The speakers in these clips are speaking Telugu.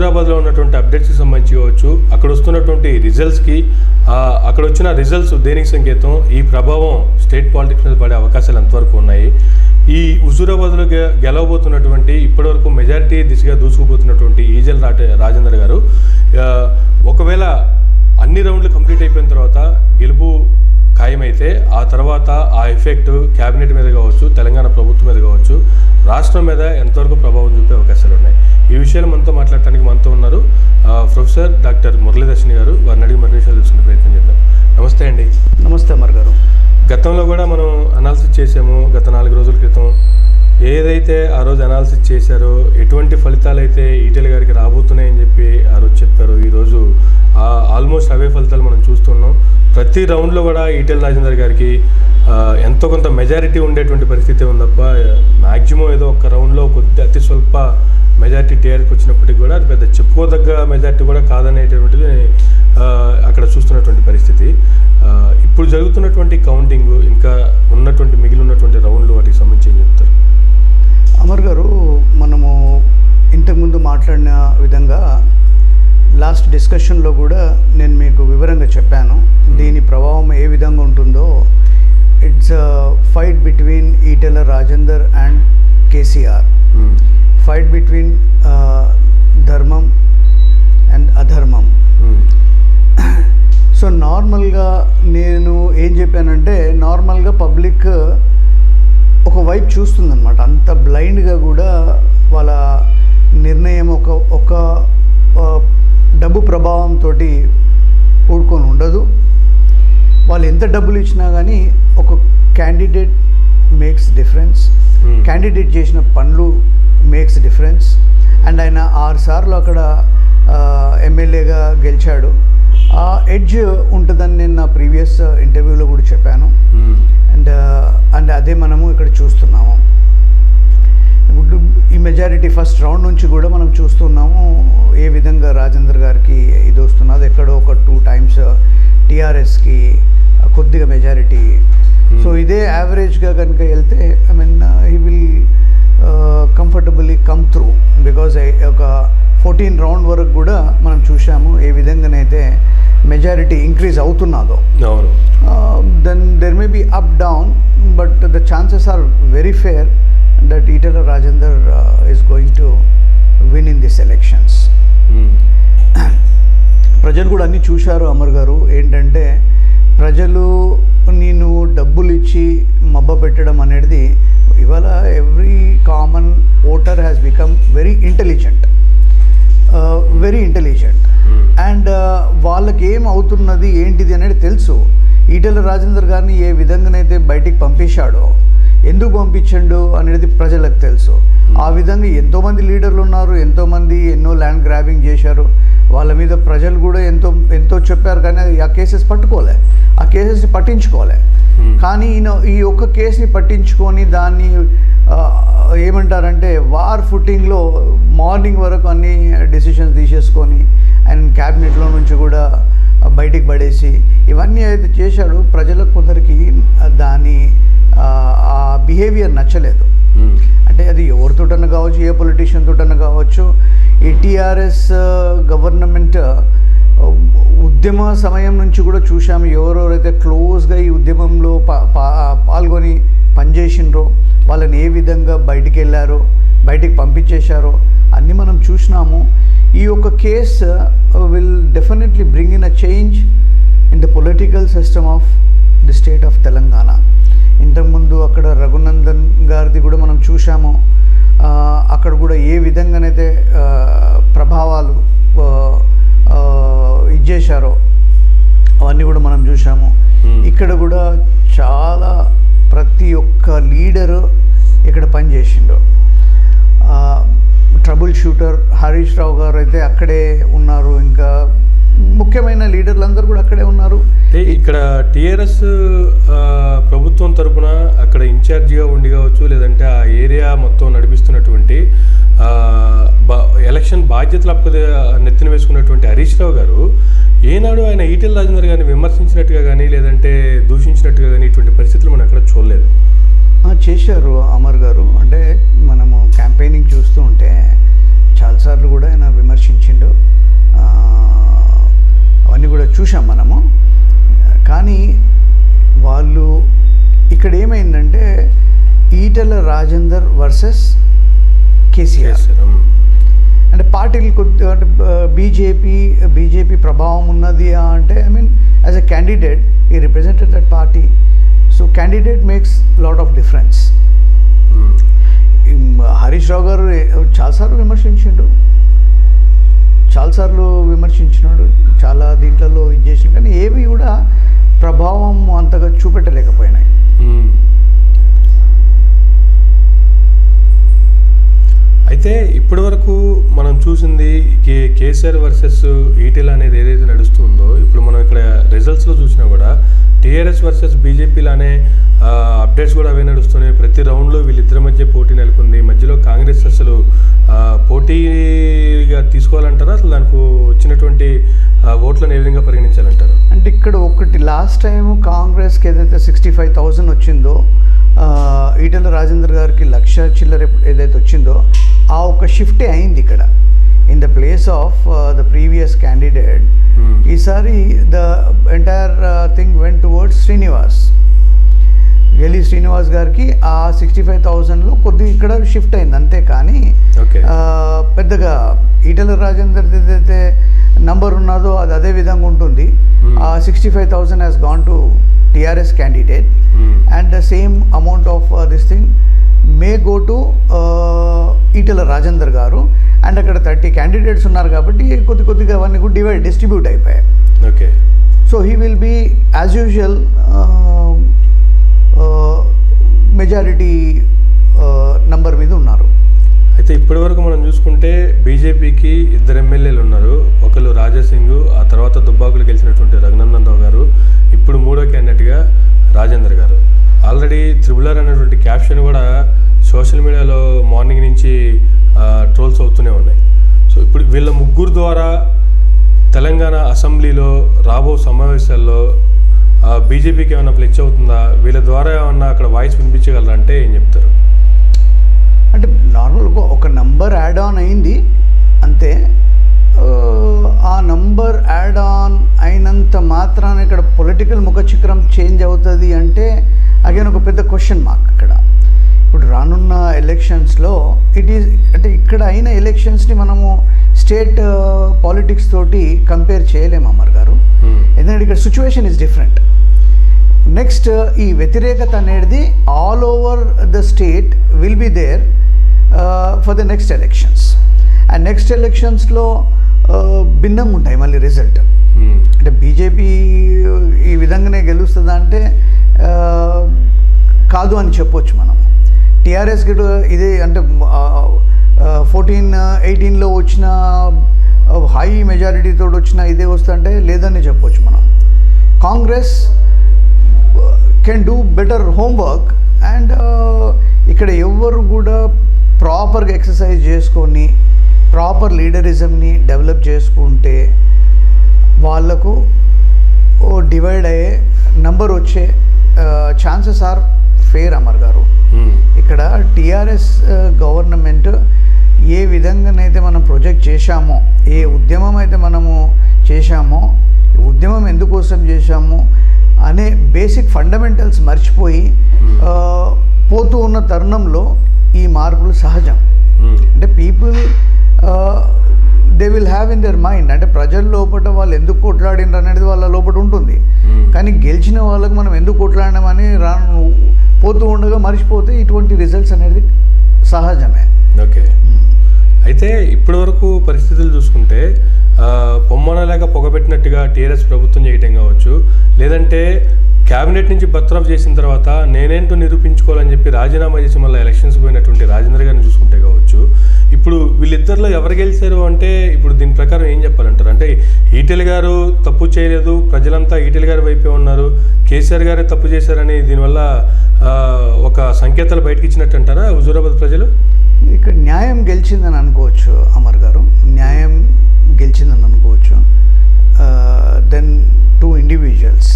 హుజూరాబాద్లో ఉన్నటువంటి అప్డేట్స్కి సంబంధించి కావచ్చు, అక్కడ వస్తున్నటువంటి రిజల్ట్స్కి, అక్కడ వచ్చిన రిజల్ట్స్ దేనికి సంకేతం, ఈ ప్రభావం స్టేట్ పాలిటిక్స్ మీద పడే అవకాశాలు ఎంతవరకు ఉన్నాయి, ఈ హుజూరాబాద్లో గెలవబోతున్నటువంటి ఇప్పటివరకు మెజారిటీ దిశగా దూసుకుపోతున్నటువంటి ఈజల్ రాజేందర్ గారు ఒకవేళ అన్ని రౌండ్లు కంప్లీట్ అయిపోయిన తర్వాత గెలుపు ఖాయమైతే ఆ తర్వాత ఆ ఎఫెక్ట్ క్యాబినెట్ మీద కావచ్చు, తెలంగాణ ప్రభుత్వం మీద కావచ్చు, రాష్ట్రం మీద ఎంతవరకు ప్రభావం చూపే అవకాశాలు ఉన్నాయి. ఈ విషయాలు మనతో మాట్లాడటానికి మనతో ఉన్నారు ప్రొఫెసర్ డాక్టర్ మురళీదర్శిని గారు. వారిని అడిగి మరిన్ని విషయాలు తెలుసుకునే ప్రయత్నం చేద్దాం. నమస్తే అండి. నమస్తే అమర్ గారు. గతంలో కూడా మనం అనాలిసిస్ చేసాము. గత 4 రోజుల క్రితం ఏదైతే ఆ రోజు అనాలిసిస్ చేశారో, ఎటువంటి ఫలితాలు అయితే ఈటెల గారికి రాబోతున్నాయని చెప్పి ఆ రోజు చెప్పారు, ఈరోజు ఆల్మోస్ట్ అవే ఫలితాలు మనం చూస్తున్నాం. ప్రతి రౌండ్లో కూడా ఈటెల రాజేందర్ గారికి ఎంతో కొంత మెజారిటీ ఉండేటువంటి పరిస్థితి ఉంది తప్ప మ్యాక్సిమం ఏదో ఒక రౌండ్లో అతి స్వల్ప మెజారిటీ టీఆర్కి వచ్చినప్పటికీ కూడా అది పెద్ద చెప్పుకోదగ్గ మెజారిటీ కూడా కాదనేటువంటిది అక్కడ చూస్తున్నటువంటి పరిస్థితి. ఇప్పుడు జరుగుతున్నటువంటి కౌంటింగ్, ఇంకా ఉన్నటువంటి మిగిలి ఉన్నటువంటి రౌండ్లు, వాటికి సంబంధించి ఏం చెప్తారు? అమర్ గారు, మనము ఇంతకుముందు మాట్లాడిన విధంగా లాస్ట్ డిస్కషన్లో కూడా నేను మీకు వివరంగా చెప్పాను దీని ప్రభావం ఏ విధంగా ఉంటుందో. It's fight between Etela Rajender and KCR, fight between ధర్మం అండ్ అధర్మం. సో నార్మల్గా నేను ఏం చెప్పానంటే, నార్మల్గా పబ్లిక్ ఒక వైపు చూస్తుందన్నమాట. అంత బ్లైండ్గా కూడా వాళ్ళ నిర్ణయం ఒక డబ్బు ప్రభావంతో కూడుకొని ఉండదు. వాళ్ళు ఎంత డబ్బులు ఇచ్చినా కానీ ఒక క్యాండిడేట్ మేక్స్ డిఫరెన్స్. క్యాండిడేట్ చేసిన పనులు మేక్స్ డిఫరెన్స్. అండ్ ఆయన 6 సార్లు అక్కడ ఎమ్మెల్యేగా గెలిచాడు. ఆ ఎడ్జ్ ఉంటుందని నేను నా ప్రీవియస్ ఇంటర్వ్యూలో కూడా చెప్పాను. అండ్ అదే మనము ఇక్కడ చూస్తున్నాము. ఇప్పుడు ఈ మెజారిటీ ఫస్ట్ రౌండ్ నుంచి కూడా మనం చూస్తున్నాము ఏ విధంగా రాజేందర్ గారికి ఇది వస్తున్నది. ఎక్కడో ఒక 2 times టీఆర్ఎస్కి కొద్దిగా మెజారిటీ. సో ఇదే యావరేజ్గా కనుక వెళ్తే I mean he will comfortably come through. Because ఒక 14 round వరకు కూడా మనం చూసాము ఏ విధంగానైతే మెజారిటీ ఇంక్రీజ్ అవుతున్నదో. Then there may be up down, but the chances are very fair that Etela Rajender is going to win in this elections. ప్రజలు కూడా అన్నీ చూశారు అమర్ గారు. ఏంటంటే ప్రజలు నేను డబ్బులు ఇచ్చి మబ్బ పెట్టడం అనేది ఇవాళ every common voter has become very intelligent and వాళ్ళకి ఏం అవుతున్నది ఏంటిది అనేది తెలుసు. ఈటెల రాజేందర్ గారిని ఏ విధంగానైతే బయటికి పంపించాడో, ఎందుకు పంపించండు అనేది ప్రజలకు తెలుసు. ఆ విధంగా ఎంతోమంది లీడర్లు ఉన్నారు, ఎంతోమంది ఎన్నో ల్యాండ్ గ్రాబింగ్ చేశారు. వాళ్ళ మీద ప్రజలు కూడా ఎంతో చెప్పారు, కానీ ఆ కేసెస్ పట్టుకోలే, ఆ కేసెస్ని పట్టించుకోలే. కానీ ఈ ఒక్క కేసుని పట్టించుకొని దాన్ని ఏమంటారంటే వార్ ఫుటింగ్లో మార్నింగ్ వరకు అన్ని డెసిషన్స్ తీసేసుకొని అండ్ క్యాబినెట్లో నుంచి కూడా బయటికి పడేసి ఇవన్నీ అయితే చేశాడు. ప్రజలకు కొందరికి దాని ఆ బిహేవియర్ నచ్చలేదు. అంటే అది ఎవరితోటన్నా కావచ్చు, ఏ పొలిటీషియన్ తోటన్నా కావచ్చు. ఈ టీఆర్ఎస్ గవర్నమెంట్ ఉద్యమ సమయం నుంచి కూడా చూసాము ఎవరెవరైతే క్లోజ్గా ఈ ఉద్యమంలో పాల్గొని పనిచేసిండ్రో వాళ్ళని ఏ విధంగా బయటికి వెళ్ళారో, బయటికి పంపించేశారో అన్నీ మనం చూసినాము. ఈ యొక్క case will definitely bring in a change in the political system of the state of Telangana. ఇంతకుముందు అక్కడ రఘునందన్ గారిది కూడా మనం చూసాము. అక్కడ కూడా ఏ విధంగానైతే ప్రభావాలు ఇచ్చేశారో అవన్నీ కూడా మనం చూసాము. ఇక్కడ కూడా చాలా ప్రతి ఒక్క లీడరు ఇక్కడ పనిచేసిండు. ట్రబుల్ షూటర్ హరీష్ రావు గారు అయితే అక్కడే ఉన్నారు. ఇంకా ముఖ్యమైన లీడర్లందరూ కూడా అక్కడే ఉన్నారు. ఇక్కడ టీఆర్ఎస్ ప్రభుత్వం తరఫున అక్కడ ఇన్ఛార్జిగా ఉండి కావచ్చు, లేదంటే ఆ ఏరియా మొత్తం నడిపిస్తున్నటువంటి ఎలక్షన్ బాధ్యతలు నెత్తిన వేసుకున్నటువంటి హరీష్ రావు గారు ఏనాడు ఆయన ఈటెల రాజేందర్ గారిని విమర్శించినట్టుగా కానీ లేదంటే దూషించినట్టుగా కానీ ఇటువంటి పరిస్థితులు మనం అక్కడ చూడలేదు. చేశారు అమర్ గారు. అంటే మనము క్యాంపెయినింగ్ చూస్తూ ఉంటే చాలాసార్లు కూడా ఆయన విమర్శించిండు, అవన్నీ కూడా చూసాం మనము. కానీ వాళ్ళు ఇక్కడ ఏమైందంటే ఈటెల రాజేందర్ వర్సెస్ కేసీఆర్. అంటే పార్టీలు కొద్ది అంటే బీజేపీ ప్రభావం ఉన్నది అంటే, I mean as a candidate he represented that party. So candidate makes lot of difference. Harish Rao గారు చాలాసార్లు విమర్శించినాడు, చాలా దీంట్లో ఇది చేసిన, కానీ ఏవి కూడా ప్రభావం అంతగా చూపెట్టలేకపోయినాయి. అయితే ఇప్పటి వరకు మనం చూసింది కేసీఆర్ వర్సెస్ ఈటెల అనేది ఏదైతే నడుస్తుందో, ఇప్పుడు మనం ఇక్కడ రిజల్ట్స్లో చూసినా కూడా టీఆర్ఎస్ వర్సెస్ బీజేపీలానే అప్డేట్స్ కూడా అవే నడుస్తున్నాయి. ప్రతి రౌండ్లో వీళ్ళిద్దరి మధ్య పోటీ నెలకొంది. మధ్యలో కాంగ్రెస్ అసలు పోటీగా తీసుకోవాలంటారా, అసలు దానికి వచ్చినటువంటి ఓట్లను ఏ విధంగా పరిగణించాలంటారు? అంటే ఇక్కడ ఒకటి లాస్ట్ టైం కాంగ్రెస్కి ఏదైతే 65,000 వచ్చిందో, ఈటెల రాజేందర్ గారికి 1,00,000 చిల్లర ఏదైతే వచ్చిందో, ఆ ఒక షిఫ్టే అయింది ఇక్కడ. In the place of the previous candidate, ఈసారి the entire thing went towards Srinivas గారికి ఆ 65,000లో కొద్దిగా ఇక్కడ షిఫ్ట్ అయింది అంతే. కానీ పెద్దగా ఈటెల రాజేందర్ ఏదైతే నంబర్ ఉన్నదో అది అదే విధంగా ఉంటుంది. ఆ 65,000 has gone to TRS candidate, and the same amount of this thing may go to Etela Rajender గారు. అండ్ అక్కడ 30 candidates ఉన్నారు కాబట్టి కొద్దిగా అవన్నీ కూడా డిస్ట్రిబ్యూట్ అయిపోయాయి. Okay. So he will be as usual majority number మీద ఉన్నారు. అయితే ఇప్పటి వరకు మనం చూసుకుంటే బీజేపీకి 2 ఎమ్మెల్యేలు ఉన్నారు. ఒకరు రాజాసింగ్, ఆ తర్వాత దుబ్బాకులు గెలిచినటువంటి రఘునందన్ రావు గారు, ఇప్పుడు 3వ క్యాండిడేట్గా రాజేందర్ గారు. ఆల్రెడీ త్రిబులర్ అనేటువంటి క్యాప్షన్ కూడా సోషల్ మీడియాలో మార్నింగ్ నుంచి ట్రోల్స్ అవుతూనే ఉన్నాయి. సో ఇప్పుడు వీళ్ళ ముగ్గురు ద్వారా తెలంగాణ అసెంబ్లీలో రాబో సమావేశాల్లో బీజేపీకి ఏమైనా ఫ్లెచ్ అవుతుందా? వీళ్ళ ద్వారా ఏమన్నా అక్కడ వాయిస్ వినిపించగలరా అంటే ఏం చెప్తారు? అంటే నార్మల్గా ఒక నంబర్ యాడ్ ఆన్ అయింది అంతే. ఆ నంబర్ యాడ్ ఆన్ అయినంత మాత్రాన ఇక్కడ పొలిటికల్ ముఖచిత్రం చేంజ్ అవుతుంది అంటే అగైన్ ఒక పెద్ద క్వశ్చన్ మార్క్ అక్కడ. ఇప్పుడు రానున్న ఎలక్షన్స్లో అంటే ఇక్కడ అయిన ఎలక్షన్స్ని మనము స్టేట్ పాలిటిక్స్ తోటి కంపేర్ చేయలేము అమర్ గారు. ఎందుకంటే ఇక్కడ సిచ్యువేషన్ ఈజ్ డిఫరెంట్. నెక్స్ట్ ఈ వ్యతిరేకత అనేది all over the state will be there for the next elections. And next ఎలక్షన్స్లో భిన్నంగా ఉంటాయి మళ్ళీ రిజల్ట్. అంటే బీజేపీ ఈ విధంగానే గెలుస్తుందా అంటే కాదు అని చెప్పొచ్చు మనం. టీఆర్ఎస్ ఇదే అంటే 14-18లో వచ్చిన హై మెజారిటీతో వచ్చిన ఇదే వస్తుంటే లేదని చెప్పొచ్చు మనం. Congress can do better homework. And ఇక్కడ ఎవరు కూడా ప్రాపర్గా ఎక్సర్సైజ్ చేసుకొని ప్రాపర్ లీడరిజంని డెవలప్ చేసుకుంటే వాళ్ళకు డివైడ్ అయ్యే నంబర్ వచ్చే ఛాన్సెస్ ఆర్ ఫేర్ అమర్ గారు. ఇక్కడ టీఆర్ఎస్ గవర్నమెంట్ ఏ విధంగానైతే మనం ప్రొజెక్ట్ చేశామో, ఏ ఉద్యమం అయితే మనము చేశామో, ఉద్యమం ఎందుకోసం చేశాము అనే బేసిక్ ఫండమెంటల్స్ మర్చిపోయి పోతూ ఉన్న తరుణంలో ఈ మార్పులు సహజం. అంటే people they will have in their mind, అంటే ప్రజల లోపల వాళ్ళు ఎందుకు కొట్లాడినారు అనేది వాళ్ళ లోపల ఉంటుంది. కానీ గెలిచిన వాళ్ళకి మనం ఎందుకు కొట్లాడినామని పోతూ ఉండగా మర్చిపోతే ఇటువంటి రిజల్ట్స్ అనేది సహజమే. ఓకే. అయితే ఇప్పటి వరకు పరిస్థితులు చూసుకుంటే పొమ్మనలేక పొగబెట్టినట్టుగా టీఆర్ఎస్ ప్రభుత్వం చేయటం కావచ్చు, లేదంటే క్యాబినెట్ నుంచి బర్తరఫ్ చేసిన తర్వాత నేనేంటో నిరూపించుకోవాలని చెప్పి రాజీనామా చేసి మళ్ళీ ఎలక్షన్స్ పోయినటువంటి రాజేంద్ర గారిని చూసుకుంటే కావచ్చు, ఇప్పుడు వీళ్ళిద్దరిలో ఎవరు గెలిచారు అంటే ఇప్పుడు దీని ప్రకారం ఏం చెప్పాలంటారు? అంటే ఈటెల గారు తప్పు చేయలేదు, ప్రజలంతా ఈటెల గారి వైపే ఉన్నారు, కేసీఆర్ గారే తప్పు చేశారని దీనివల్ల ఒక సంకేతాలు బయటకి ఇచ్చినట్టు అంటారా హుజూరాబాద్ ప్రజలు? ఇక్కడ న్యాయం గెలిచిందని అనుకోవచ్చు అమర్ గారు, న్యాయం గెలిచిందని అనుకోవచ్చు. Then 2 individuals.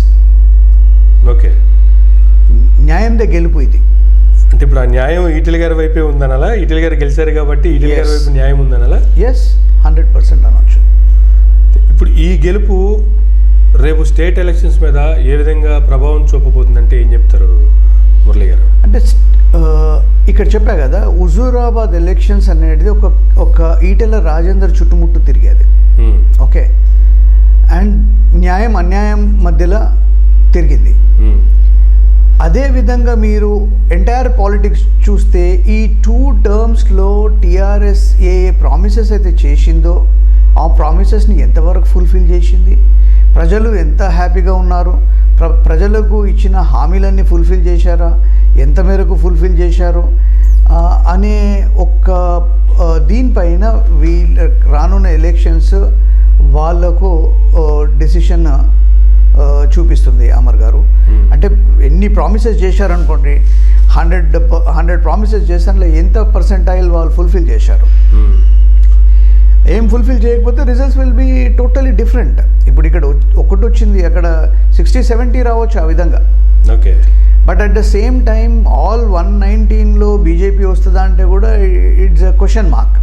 ఓకే. న్యాయందే గెలుపు ఇది. అంటే ఇప్పుడు ఆ న్యాయం ఈటెల గారి వైపే ఉందనలా, ఈటెల గారు గెలిచారు కాబట్టి ఈటెల గారి వైపు న్యాయం ఉందనలా? ఎస్, 100% అనొచ్చు. ఇప్పుడు ఈ గెలుపు రేపు స్టేట్ ఎలక్షన్స్ మీద ఏ విధంగా ప్రభావం చూపబోతుందంటే ఏం చెప్తారు మురళి గారు? అంటే ఇక్కడ చెప్పా కదా, హుజూరాబాద్ ఎలక్షన్స్ అనేది ఒక ఈటెల రాజేందర్ చుట్టుముట్టు తిరిగేది. ఓకే, అండ్ న్యాయం అన్యాయం మధ్యలో తిరిగింది. అదేవిధంగా మీరు ఎంటైర్ పాలిటిక్స్ చూస్తే ఈ 2 టర్మ్స్లో టీఆర్ఎస్ ఏ ప్రామిసెస్ అయితే చేసిందో ఆ ప్రామిసెస్ని ఎంతవరకు ఫుల్ఫిల్ చేసింది, ప్రజలు ఎంత హ్యాపీగా ఉన్నారు, ప్రజలకు ఇచ్చిన హామీలన్నీ ఫుల్ఫిల్ చేశారా, ఎంత మేరకు ఫుల్ఫిల్ చేశారు అనే ఒక్క దీనిపైన రానున్న ఎలక్షన్స్ వాళ్ళకు డెసిషన్ చూపిస్తుంది అమర్ గారు. అంటే ఎన్ని ప్రామిసెస్ చేశారనుకోండి, 100 ప్రామిసెస్ చేశారు, ఎంత పర్సెంటైల్ వాళ్ళు ఫుల్ఫిల్ చేశారు. ఏం ఫుల్ఫిల్ చేయకపోతే results will be totally different. ఇప్పుడు ఇక్కడ ఒకటి వచ్చింది, అక్కడ 60-70 రావచ్చు ఆ విధంగా. Okay, but at the same time all 119లో బీజేపీ వస్తుందా అంటే కూడా it's a question mark.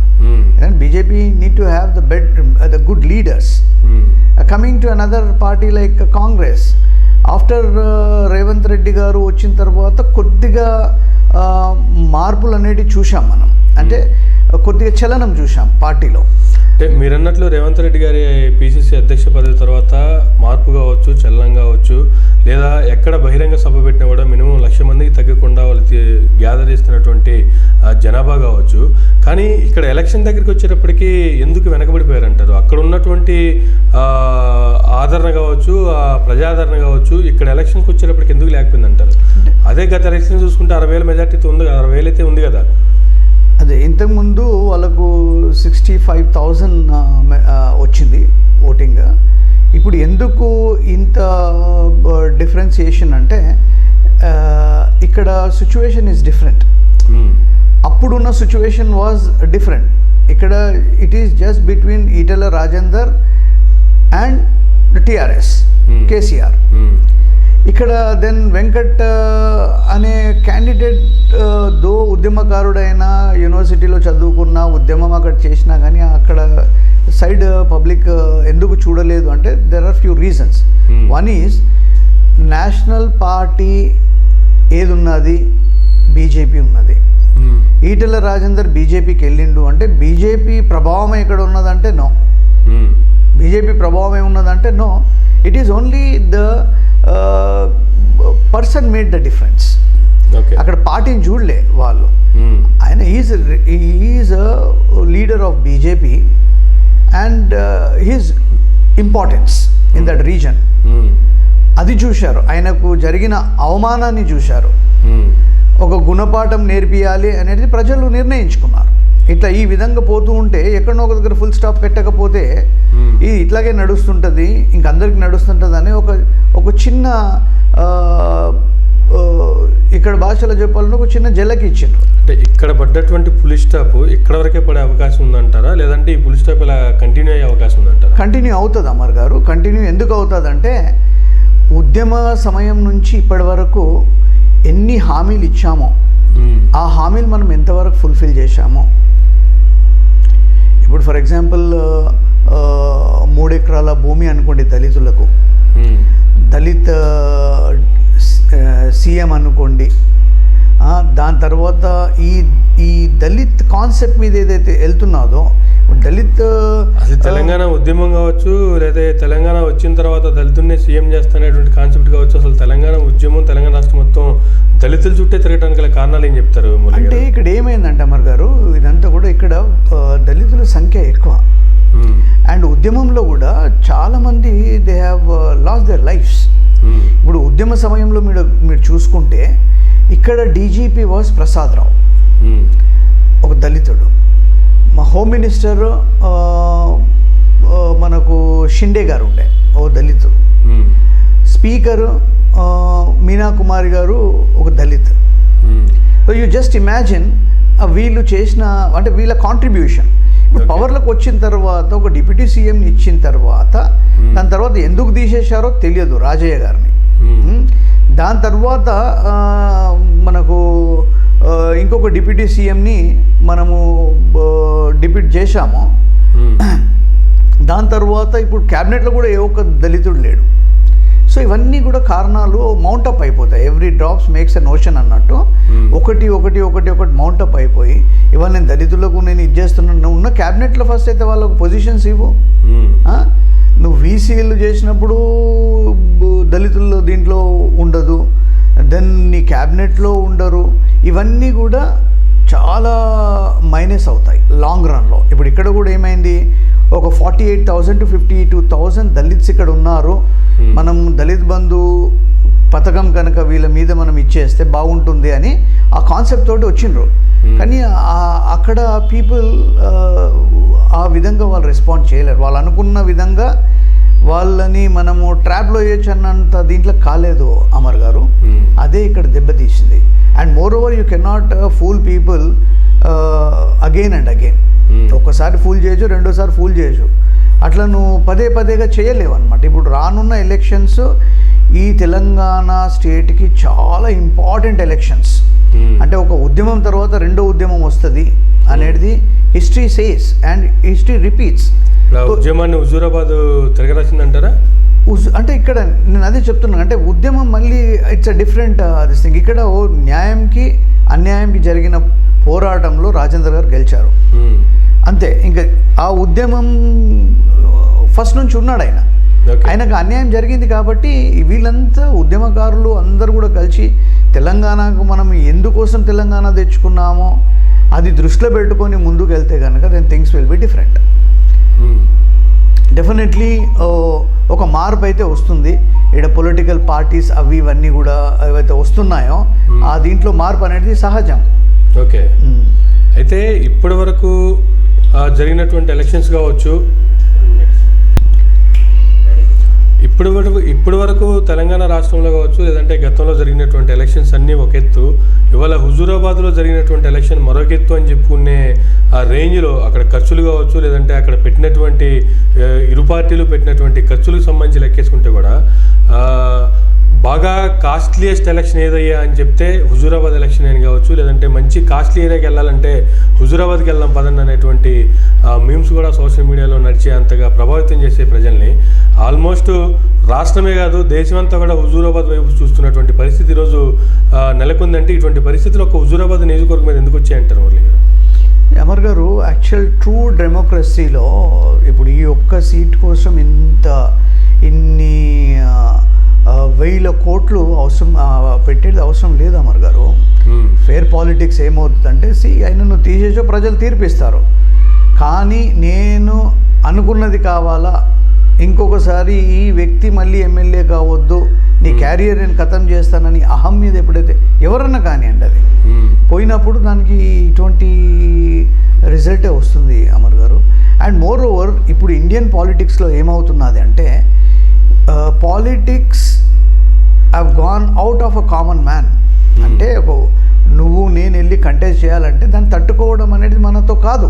And BJP need to have the good leaders. Coming to another party like Congress, after Revanth Reddy గారు వచ్చిన తర్వాత కొద్దిగా మార్పులు అనేటివి చూసాం మనం. అంటే కొద్దిగా చలనం చూసాం పార్టీలో. అంటే మీరు అన్నట్లు రేవంత్ రెడ్డి గారి పిసిసి అధ్యక్ష పదవి తర్వాత మార్పు కావచ్చు, చలనం కావచ్చు, లేదా ఎక్కడ బహిరంగ సభ పెట్టినా కూడా మినిమం 1,00,000 మందికి తగ్గకుండా వాళ్ళు గ్యాదర్ చేస్తున్నటువంటి జనాభా కావచ్చు. కానీ ఇక్కడ ఎలక్షన్ దగ్గరికి వచ్చేటప్పటికి ఎందుకు వెనకబడిపోయారంటారు? అక్కడ ఉన్నటువంటి ఆదరణ కావచ్చు, ప్రజాదరణ కావచ్చు, ఇక్కడ ఎలక్షన్కి వచ్చేటప్పటికి ఎందుకు లేకపోయింది అంటారు? అదే గత ఎలక్షన్ చూసుకుంటే 60,000 మెజార్టీతో ఉంది, 60,000 అయితే ఉంది కదా. అదే ఇంతకుముందు వాళ్ళకు 65,000 వచ్చింది ఓటింగ్. ఇప్పుడు ఎందుకు ఇంత డిఫరెన్సియేషన్ అంటే ఇక్కడ సిచ్యువేషన్ ఈజ్ డిఫరెంట్. అప్పుడున్న సిచ్యువేషన్ వాజ్ డిఫరెంట్. ఇక్కడ it is just between Etela Rajender and TRS KCR. ఇక్కడ దెన్ వెంకట్ అనే క్యాండిడేట్ దో ఉద్యమకారుడైన, యూనివర్సిటీలో చదువుకున్న, ఉద్యమం అక్కడ చేసినా కానీ అక్కడ సైడ్ పబ్లిక్ ఎందుకు చూడలేదు అంటే there are few reasons. One is national party ఏది ఉన్నది, బీజేపీ ఉన్నది. ఈటెల రాజేందర్ బీజేపీకి వెళ్ళిండు అంటే బీజేపీ ప్రభావం ఎక్కడ ఉన్నదంటే నో. బీజేపీ ప్రభావం ఏమున్నదంటే no. It is only the person made the difference. అక్కడ పార్టీని చూడలే వాళ్ళు. ఆయన is leader of BJP and his importance in that reason అది చూశారు. ఆయనకు జరిగిన అవమానాన్ని చూశారు. ఒక గుణపాఠం నేర్పియాలి అనేది ప్రజలు నిర్ణయించుకున్నారు. ఇట్లా ఈ విధంగా పోతూ ఉంటే ఎక్కడో ఒక దగ్గర ఫుల్ స్టాప్ పెట్టకపోతే ఇది ఇట్లాగే నడుస్తుంటుంది, ఇంకందరికి నడుస్తుంటుంది అని ఒక చిన్న ఇక్కడ భాషలో చెప్పాలంటే ఒక చిన్న జల్లకి ఇచ్చిండ్రు. అంటే ఇక్కడ పడ్డటువంటి పులి స్టాప్ ఇక్కడ వరకే పడే అవకాశం ఉందంటారా, లేదంటే ఈ పులి స్టాప్ ఇలా కంటిన్యూ అయ్యే అవకాశం ఉందంటారా? కంటిన్యూ అవుతుంది అమర్ గారు. కంటిన్యూ ఎందుకు అవుతుంది అంటే ఉద్యమ సమయం నుంచి ఇప్పటి వరకు ఎన్ని హామీలు ఇచ్చామో ఆ హామీలు మనం ఎంతవరకు ఫుల్ఫిల్ చేశామో. ఇప్పుడు ఫర్ ఎగ్జాంపుల్ 3 ఎకరాల భూమి అనుకోండి దళితులకు, దళిత్ సీఎం అనుకోండి. దాని తర్వాత ఈ దళిత్ కాన్సెప్ట్ మీద ఏదైతే వెళ్తున్నదో దళిత్ అసలు తెలంగాణ ఉద్యమం కావచ్చు, లేదా తెలంగాణ వచ్చిన తర్వాత దళితుల్ని సీఎం చేస్తానేటువంటి కాన్సెప్ట్ కావచ్చు, అసలు తెలంగాణ ఉద్యమం తెలంగాణ రాష్ట్రం మొత్తం దళితుల చుట్టే తిరగడానికి గల కారణాలు ఏం చెప్తారు? అంటే ఇక్కడ ఏమైందంటే అమర్ గారు, ఇదంతా కూడా ఇక్కడ దళితుల సంఖ్య ఎక్కువ అండ్ ఉద్యమంలో కూడా చాలామంది they have lost their lives. ఇప్పుడు ఉద్యమ సమయంలో మీరు చూసుకుంటే ఇక్కడ డీజీపీ వాజ్ ప్రసాదరావు, ఒక దళితుడు. మా హోమ్ మినిస్టర్ మనకు షిండే గారు ఉండే, ఓ దళితుడు. స్పీకర్ మీనా కుమారి గారు ఒక Dalit. So you just imagine వీళ్ళు చేసిన అంటే వీళ్ళ కాంట్రిబ్యూషన్. ఇప్పుడు పవర్లోకి వచ్చిన తర్వాత ఒక డిప్యూటీ సీఎంని ఇచ్చిన తర్వాత దాని తర్వాత ఎందుకు తీసేశారో తెలియదు రాజయ్య గారిని. దాని తర్వాత మనకు ఇంకొక డిప్యూటీ సీఎంని మనము డిప్యూట్ చేశాము. దాని తర్వాత ఇప్పుడు క్యాబినెట్లో కూడా ఏ ఒక్క దళితుడు లేడు. సో ఇవన్నీ కూడా కారణాలు మౌంటప్ అయిపోతాయి. Every drops makes a ocean అన్నట్టు ఒకటి మౌంటప్ అయిపోయి ఇవాళ నేను దళితులకు నేను ఇది చేస్తున్నాను. ఉన్న క్యాబినెట్లో ఫస్ట్ అయితే వాళ్ళకు పొజిషన్స్ ఇవ్వు. నువ్వు వీసీలు చేసినప్పుడు దళితుల్లో దీంట్లో ఉండదు, దెన్ నీ క్యాబినెట్లో ఉండరు. ఇవన్నీ కూడా చాలా మైనస్ అవుతాయి లాంగ్ రన్లో. ఇప్పుడు ఇక్కడ కూడా ఏమైంది, ఒక 48,000 to 52,000 దళిత్స్ ఇక్కడ ఉన్నారు. మనం దళిత్ బంధు పథకం కనుక వీళ్ళ మీద మనం ఇచ్చేస్తే బాగుంటుంది అని ఆ కాన్సెప్ట్ తోటి వచ్చిండ్రు. కానీ అక్కడ పీపుల్ ఆ విధంగా వాళ్ళు రెస్పాండ్ చేయలేరు. వాళ్ళు అనుకున్న విధంగా వాళ్ళని మనము ట్రాప్లో వేయచ్చు అన్నంత దీంట్లో కాలేదు అమర్ గారు. అదే ఇక్కడ దెబ్బతీసింది. And moreover you cannot fool people again and again. ఒక్కసారి ఫూల్ చేయొచ్చు, రెండోసారి ఫూల్ చేయొచ్చు, అట్లా నువ్వు పదేగా చేయలేవు అనమాట. ఇప్పుడు రానున్న ఎలక్షన్స్ ఈ తెలంగాణ స్టేట్కి చాలా ఇంపార్టెంట్ ఎలక్షన్స్. అంటే ఒక ఉద్యమం తర్వాత రెండో ఉద్యమం వస్తుంది అనేది history says and history repeats. ఉద్యమాన్ని హుజూరాబాద్ తిరగరాసిందంటారా? అంటే ఇక్కడ నేను అదే చెప్తున్నాను, అంటే ఉద్యమం మళ్ళీ it's a different this thing. ఇక్కడ ఓ న్యాయంకి అన్యాయంకి జరిగిన పోరాటంలో రాజేందర్ గారు గెలిచారు అంతే. ఇంకా ఆ ఉద్యమం ఫస్ట్ నుంచి ఉన్నాడు ఆయన. ఆయనకు అన్యాయం జరిగింది కాబట్టి వీళ్ళంతా ఉద్యమకారులు అందరూ కూడా కలిసి తెలంగాణకు మనం ఎందుకోసం తెలంగాణ తెచ్చుకున్నామో అది దృష్టిలో పెట్టుకొని ముందుకు వెళ్తే కనుక then things will be different. Definitely ఒక మార్పు అయితే వస్తుంది. ఇక్కడ పొలిటికల్ పార్టీస్ అవి ఇవన్నీ కూడా ఏవైతే వస్తున్నాయో ఆ దీంట్లో మార్పు అనేది సహజం. ఓకే, అయితే ఇప్పటి వరకు జరిగినటువంటి ఎలక్షన్స్ కావచ్చు, ఇప్పటి వరకు తెలంగాణ రాష్ట్రంలో కావచ్చు, లేదంటే గతంలో జరిగినటువంటి ఎలక్షన్స్ అన్నీ ఒక ఎత్తు, ఇవాళ హుజూరాబాద్లో జరిగినటువంటి ఎలక్షన్ మరొక ఎత్తు అని చెప్పుకునే ఆ రేంజ్లో అక్కడ ఖర్చులు కావచ్చు, లేదంటే అక్కడ పెట్టినటువంటి ఇరు పార్టీలు పెట్టినటువంటి ఖర్చులకు సంబంధించి లెక్కేసుకుంటే కూడా బాగా కాస్ట్లీయెస్ట్ ఎలక్షన్ ఏదయ్యా అని చెప్తే హుజూరాబాద్ ఎలక్షన్ అని కావచ్చు, లేదంటే మంచి కాస్ట్లీ ఏరియాకి వెళ్ళాలంటే హుజూరాబాద్కి వెళ్దాం పదండి అనేటువంటి మీమ్స్ కూడా సోషల్ మీడియాలో నడిచే అంతగా ప్రభావితం చేసే ప్రజల్ని. ఆల్మోస్ట్ రాష్ట్రమే కాదు దేశమంతా కూడా హుజూరాబాద్ వైపు చూస్తున్నటువంటి పరిస్థితి ఈరోజు నెలకొందంటే ఇటువంటి పరిస్థితులు ఒక హుజూరాబాద్ నియోజకవర్గం మీద ఎందుకు వచ్చాయంటారు మురళి గారు? అమర్ గారు, యాక్చువల్ ట్రూ డెమోక్రసీలో ఇప్పుడు ఈ ఒక్క సీట్ కోసం ఇన్ని 1000 కోట్లు అవసరం పెట్టేది అవసరం లేదు అమర్ గారు. ఫేర్ పాలిటిక్స్ ఏమవుతుందంటే ఆయనను తీసేసో ప్రజలు తీర్పిస్తారు. కానీ నేను అనుకున్నది కావాలా, ఇంకొకసారి ఈ వ్యక్తి మళ్ళీ ఎమ్మెల్యే కావద్దు, నీ క్యారియర్ నేను ఖతం చేస్తానని అహం మీద ఎప్పుడైతే ఎవరన్నా కానివ్వండి అది పోయినప్పుడు దానికి ఇటువంటి రిజల్టే వస్తుంది అమర్ గారు. అండ్ మోర్ ఓవర్ ఇప్పుడు ఇండియన్ పాలిటిక్స్లో ఏమవుతున్నది అంటే politics have gone out of a common man. అంటే నువ్వు నేను వెళ్ళి కంటెస్ట్ చేయాలంటే దాన్ని తట్టుకోవడం అనేది మనతో కాదు.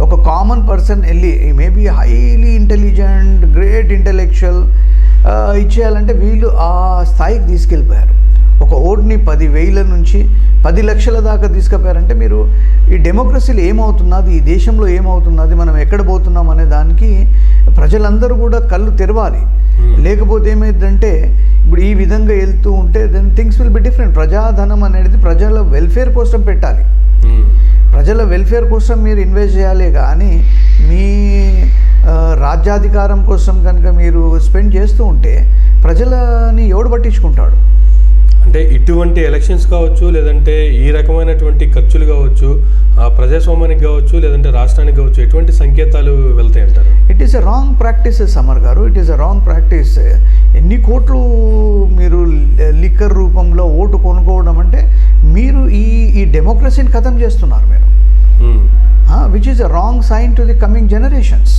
ఒక కామన్ పర్సన్ వెళ్ళి maybe highly intelligent great intellectual ఇచ్చేయాలంటే వీళ్ళు ఆ స్థాయికి తీసుకెళ్ళిపోయారు. ఒక ఓటుని 10,000 నుంచి 10 లక్షల దాకా తీసుకుపోయారంటే మీరు ఈ డెమోక్రసీలో ఏమవుతున్నది, ఈ దేశంలో ఏమవుతున్నది, మనం ఎక్కడ పోతున్నాం అనే దానికి ప్రజలందరూ కూడా కళ్ళు తెరవాలి. లేకపోతే ఏమైందంటే ఇప్పుడు ఈ విధంగా వెళ్తూ ఉంటే then things will be different. ప్రజాధనం అనేది ప్రజల వెల్ఫేర్ కోసం పెట్టాలి. ప్రజల వెల్ఫేర్ కోసం మీరు ఇన్వెస్ట్ చేయాలి. కానీ మీ రాజ్యాధికారం కోసం కనుక మీరు స్పెండ్ చేస్తూ ఉంటే ప్రజలని ఎవడు పట్టించుకుంటాడు? అంటే ఇటువంటి ఎలక్షన్స్ కావచ్చు, లేదంటే ఈ రకమైనటువంటి ఖర్చులు కావచ్చు, ప్రజాస్వామ్యానికి కావచ్చు, లేదంటే రాష్ట్రానికి కావచ్చు, ఎటువంటి సంకేతాలు వెళ్తాయి అంటారు? It is a wrong practice Samar గారు. It is a wrong practice. ఎన్ని కోట్లు మీరు లిక్కర్ రూపంలో ఓటు కొనుక్కోవడం అంటే మీరు ఈ డెమోక్రసీని ఖతం చేస్తున్నారు మీరు, which is a wrong sign to the coming generations.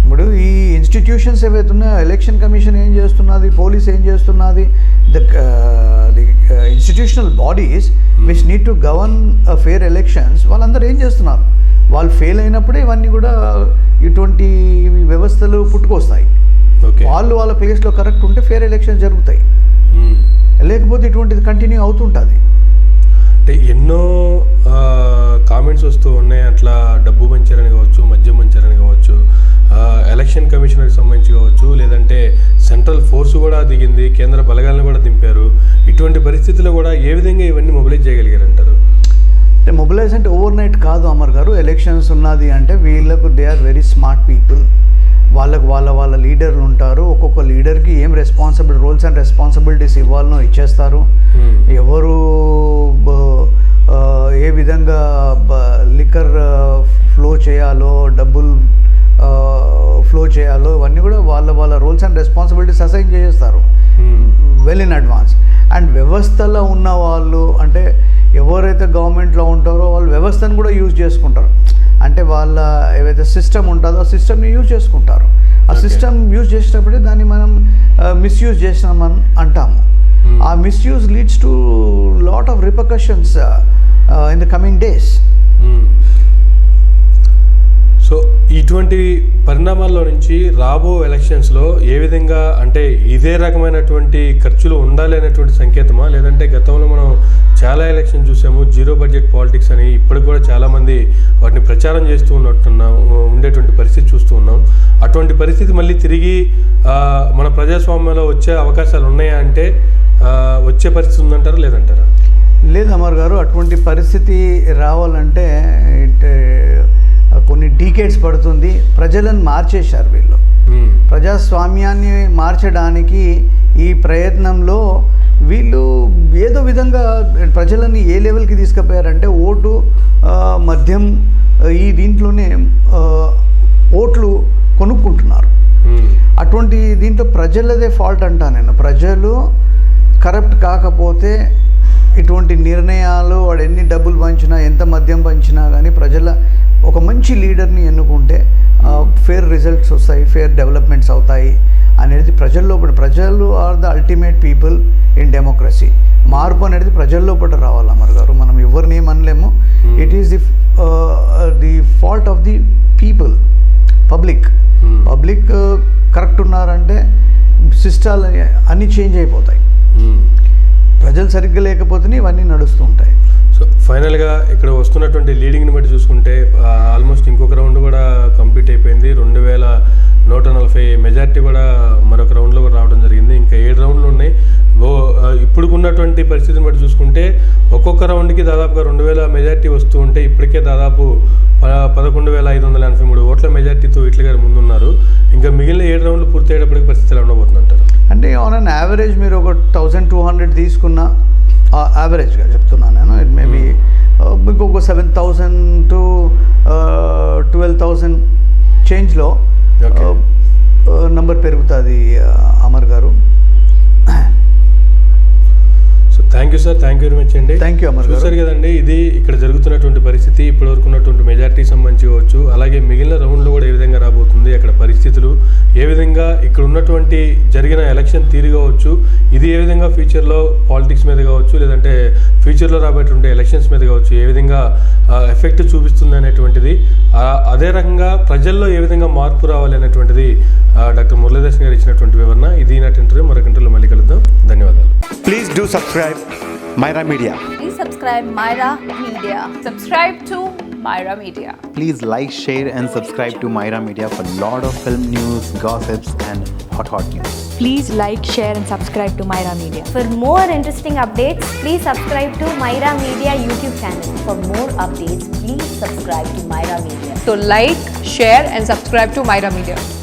ఇప్పుడు ఈ ఇన్స్టిట్యూషన్స్ ఏవైతే ఉన్నాయో, ఎలక్షన్ కమిషన్ ఏం చేస్తున్నది, పోలీస్ ఏం చేస్తున్నది, the institutional bodies which need to govern fair elections, వాళ్ళందరూ ఏం చేస్తున్నారు? వాళ్ళు ఫెయిల్ అయినప్పుడే ఇవన్నీ కూడా ఇటువంటి వ్యవస్థలు పుట్టుకొస్తాయి. వాళ్ళు వాళ్ళ ప్లేస్లో కరెక్ట్ ఉంటే ఫేర్ ఎలక్షన్స్ జరుగుతాయి, లేకపోతే ఇటువంటిది కంటిన్యూ అవుతుంటుంది. అంటే ఎన్నో కామెంట్స్ వస్తూ ఉన్నాయి, అట్లా డబ్బు పంచారని కావచ్చు, మద్యం పంచారని కావచ్చు, ఎలక్షన్ కమిషనర్కి సంబంధించి కావచ్చు, లేదంటే సెంట్రల్ ఫోర్స్ కూడా దిగింది, కేంద్ర బలగాలను కూడా దింపారు. ఇటువంటి పరిస్థితుల్లో కూడా ఏ విధంగా ఇవన్నీ మొబిలైజ్ చేయగలిగారంటారు? అంటే మొబిలైజ్ అంటే ఓవర్ నైట్ కాదు అమర్ గారు. ఎలక్షన్స్ ఉన్నది అంటే వీళ్ళకు they are very smart people. వాళ్ళకు వాళ్ళ లీడర్లు ఉంటారు. ఒక్కొక్క లీడర్కి ఏం రోల్స్ అండ్ రెస్పాన్సిబిలిటీస్ ఇవ్వాలనో ఇచ్చేస్తారు. ఎవరు ఏ విధంగా లిక్కర్ ఫ్లో చేయాలో, డబ్బులు ఫ్లో చేయాలో ఇవన్నీ కూడా వాళ్ళ రోల్స్ అండ్ రెస్పాన్సిబిలిటీస్ అసైన్ చేసేస్తారు వెల్ ఇన్ అడ్వాన్స్. అండ్ వ్యవస్థలో ఉన్న వాళ్ళు అంటే ఎవరైతే గవర్నమెంట్లో ఉంటారో వాళ్ళు వ్యవస్థను కూడా యూజ్ చేసుకుంటారు. అంటే వాళ్ళ ఏవైతే సిస్టమ్ ఉంటుందో ఆ సిస్టమ్ని యూజ్ చేసుకుంటారు. ఆ సిస్టమ్ యూజ్ చేసినప్పుడే దాన్ని మనం మిస్యూజ్ చేసినామని అంటాము. ఆ misuse leads to lot of repercussions in the coming days. So ఇటువంటి పరిణామాల్లో నుంచి రాబో ఎలక్షన్స్లో ఏ విధంగా, అంటే ఇదే రకమైనటువంటి ఖర్చులు ఉండాలి అనేటువంటి సంకేతమా, లేదంటే గతంలో మనం చాలా ఎలక్షన్ చూసాము జీరో బడ్జెట్ పాలిటిక్స్ అని, ఇప్పటికి కూడా చాలామంది వాటిని ప్రచారం చేస్తూ ఉండేటువంటి పరిస్థితి చూస్తూ ఉన్నాం. అటువంటి పరిస్థితి మళ్ళీ తిరిగి మన ప్రజాస్వామ్యంలో వచ్చే అవకాశాలు ఉన్నాయా అంటే వచ్చే పరిస్థితి ఉందంటారా లేదంటారా? లేదు అమర్ గారు, అటువంటి పరిస్థితి రావాలంటే కొన్ని డీకేడ్స్ పడుతుంది. ప్రజలను మార్చేశారు వీళ్ళు. ప్రజాస్వామ్యాన్ని మార్చడానికి ఈ ప్రయత్నంలో వీళ్ళు ఏదో విధంగా ప్రజలని ఏ లెవెల్కి తీసుకుపోయారంటే ఓటు, మద్యం, ఈ దీంట్లోనే ఓట్లు కొనుక్కుంటున్నారు. అటువంటి దీంట్లో ప్రజలదే ఫాల్ట్ అంటా నేను. ప్రజలు కరప్ట్ కాకపోతే ఇటువంటి నిర్ణయాలు, వాడు ఎన్ని డబ్బులు పంచినా, ఎంత మద్యం పంచినా కానీ ప్రజల ఒక మంచి లీడర్ని ఎన్నుకుంటే ఫేర్ రిజల్ట్స్ వస్తాయి, ఫేర్ డెవలప్మెంట్స్ అవుతాయి అనేది ప్రజల్లో. ప్రజలు are the ultimate people in democracy. మార్పు అనేది ప్రజల్లో పట్ల రావాలి అమర్ గారు. మనం ఎవరిని ఏమనలేము. It is the fault of the people. Public correct ఉన్నారంటే సిస్టాలు అన్నీ చేంజ్ అయిపోతాయి. ప్రజలు సరిగ్గా లేకపోతేనే ఇవన్నీ నడుస్తూ ఉంటాయి. సో ఫైనల్గా ఇక్కడ వస్తున్నటువంటి లీడింగ్ని బట్టి చూసుకుంటే ఆల్మోస్ట్ ఇంకొక రౌండ్ కూడా కంప్లీట్ అయిపోయింది. 2140 మెజార్టీ కూడా మరొక రౌండ్లో కూడా రావడం జరిగింది. ఇంకా 7 రౌండ్లు ఉన్నాయి. ఇప్పుడు ఉన్నటువంటి పరిస్థితిని బట్టి చూసుకుంటే ఒక్కొక్క రౌండ్కి దాదాపుగా 2000 మెజార్టీ వస్తూ ఉంటే ఇప్పటికే దాదాపు 11,583 ఓట్ల మెజార్టీతో ఇట్ల గారు ముందున్నారు. ఇంకా మిగిలిన 7 రౌండ్లు పూర్తి అయ్యేటప్పటికి పరిస్థితి ఎలా ఉండబోతుందంటారు? అంటే ఆన్ అన్ యావరేజ్ మీరు ఒక 1200 తీసుకున్న యావరేజ్గా చెప్తున్నాను నేను. ఇట్ మేబీ మీకు ఒక 7,000 to 12,000 చేంజ్లో నంబర్ పెరుగుతుంది అమర్ గారు. So thank you sir, thank you very much అండి. థ్యాంక్ యూ అమర్ గారు. చూసారు కదండి, ఇది ఇక్కడ జరుగుతున్నటువంటి పరిస్థితి, ఇప్పటివరకు ఉన్నటువంటి మెజార్టీ సంబంధించి కావచ్చు, అలాగే మిగిలిన రౌండ్లో కూడా ఏ విధంగా రాబోతుంది, అక్కడ పరిస్థితులు ఏ విధంగా, ఇక్కడ ఉన్నటువంటి జరిగిన ఎలక్షన్ తీరు కావచ్చు, ఇది ఏ విధంగా ఫ్యూచర్లో పాలిటిక్స్ మీద కావచ్చు, లేదంటే ఫ్యూచర్లో రాబోయేటువంటి ఎలక్షన్స్ మీద కావచ్చు ఏ విధంగా ఎఫెక్ట్ చూపిస్తుంది అనేటువంటిది, అదే రకంగా ప్రజల్లో ఏ విధంగా మార్పు రావాలి అనేటువంటిది డాక్టర్ మురళీధర్ గారు ఇచ్చినటువంటి వివరణ. ఇది నాటి ఇంటర్వ్యూ. మరొక ఇంటర్వ్యూలో మళ్ళీ కలుద్దాం. ధన్యవాదాలు. Please do subscribe Myra Media. Please subscribe Myra Media. Subscribe to Myra Media. Please like, share and subscribe to Myra Media for lot of film news, gossips and hot news. Please like, share and subscribe to Myra Media. For more interesting updates, please subscribe to Myra Media YouTube channel. For more updates, please subscribe to Myra Media. So like, share and subscribe to Myra Media.